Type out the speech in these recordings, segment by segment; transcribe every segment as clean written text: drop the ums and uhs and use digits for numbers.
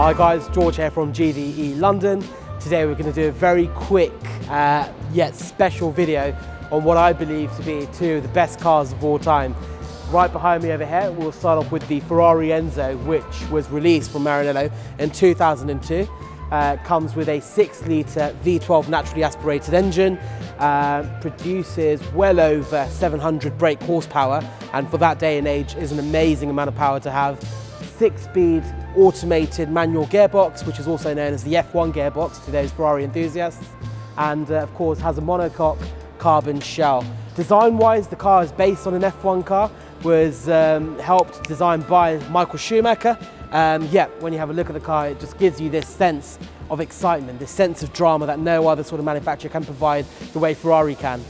Hi guys, George here from GVE London. Today we're going to do a very quick yet special video on what I believe to be two of the best cars of all time. Right behind me over here, we'll start off with the Ferrari Enzo, which was released from Maranello in 2002. Comes with a 6-litre V12 naturally aspirated engine, produces well over 700 brake horsepower, and for that day and age is an amazing amount of power to have. 6-speed automated manual gearbox, which is also known as the F1 gearbox to those Ferrari enthusiasts, and of course has a monocoque carbon shell. Design-wise, the car is based on an F1 car, was helped design by Michael Schumacher. Yeah, when you have a look at the car, it just gives you this sense of excitement, this sense of drama that no other sort of manufacturer can provide the way Ferrari can.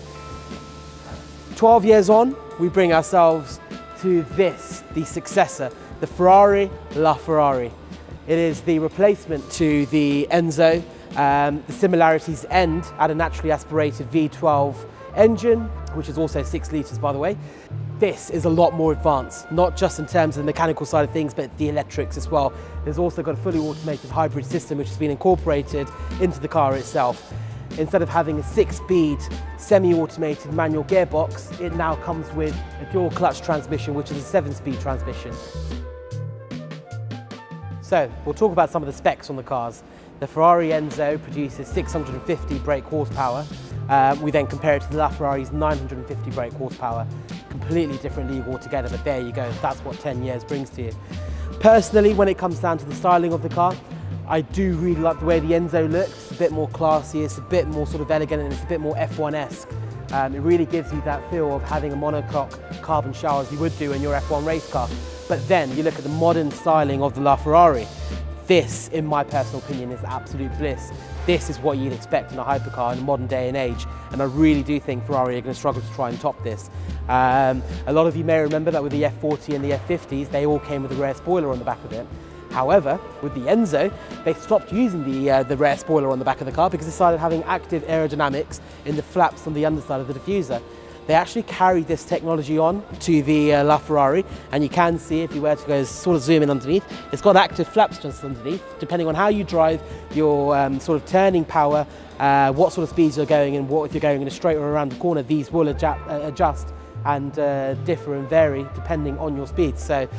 12 years on, we bring ourselves to this, the successor, the Ferrari Laferrari. It is the replacement to the Enzo. The similarities end at a naturally aspirated V12 engine, which is also 6 litres by the way. This is a lot more advanced, not just in terms of the mechanical side of things, but the electrics as well. There's also got a fully automated hybrid system which has been incorporated into the car itself. Instead of having a 6-speed semi-automated manual gearbox, it now comes with a dual clutch transmission, which is a 7-speed transmission. So we'll talk about some of the specs on the cars. The Ferrari Enzo produces 650 brake horsepower. We then compare it to the Laferrari's 950 brake horsepower. Completely different league altogether, but there you go. That's what 10 years brings to you. Personally, when it comes down to the styling of the car, I do really like the way the Enzo looks. It's a bit more classy, it's a bit more sort of elegant, and it's a bit more F1-esque. It really gives you that feel of having a monocoque carbon shell as you would do in your F1 race car. But then you look at the modern styling of the Laferrari. This, in my personal opinion, is absolute bliss. This is what you'd expect in a hypercar in the modern day and age, and I really do think Ferrari are going to struggle to try and top this. A lot of you may remember that with the F40 and the F50s, they all came with a rear spoiler on the back of it. However, with the Enzo, they stopped using the rear spoiler on the back of the car because they started having active aerodynamics in the flaps on the underside of the diffuser. They actually carried this technology on to the Laferrari, and you can see, if you were to go sort of zoom in underneath, it's got active flaps just underneath. Depending on how you drive, your sort of turning power, what sort of speeds you're going, and what if you're going in a straight or around the corner, these will adjust and differ and vary depending on your speed. So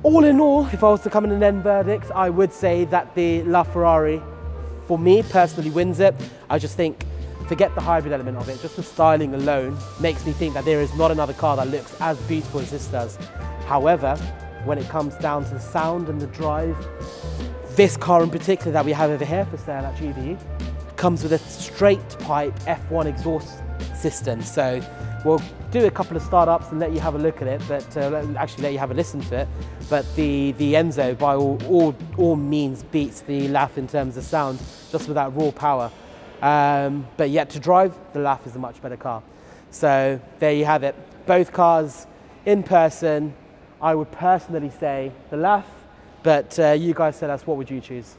all in all, if I was to come in an end verdict, I would say that the Laferrari, for me personally, wins it. I just think, forget the hybrid element of it, just the styling alone makes me think that there is not another car that looks as beautiful as this does. However, when it comes down to the sound and the drive, this car in particular that we have over here for sale at GVE comes with a straight pipe F1 exhaust system. So we'll do a couple of startups and let you have a look at it, but actually let you have a listen to it. But the Enzo by all means beats the Laf in terms of sound, just with that raw power. But yet to drive, the Laf is a much better car. So there you have it. Both cars in person, I would personally say the Laf, but you guys tell us, what would you choose?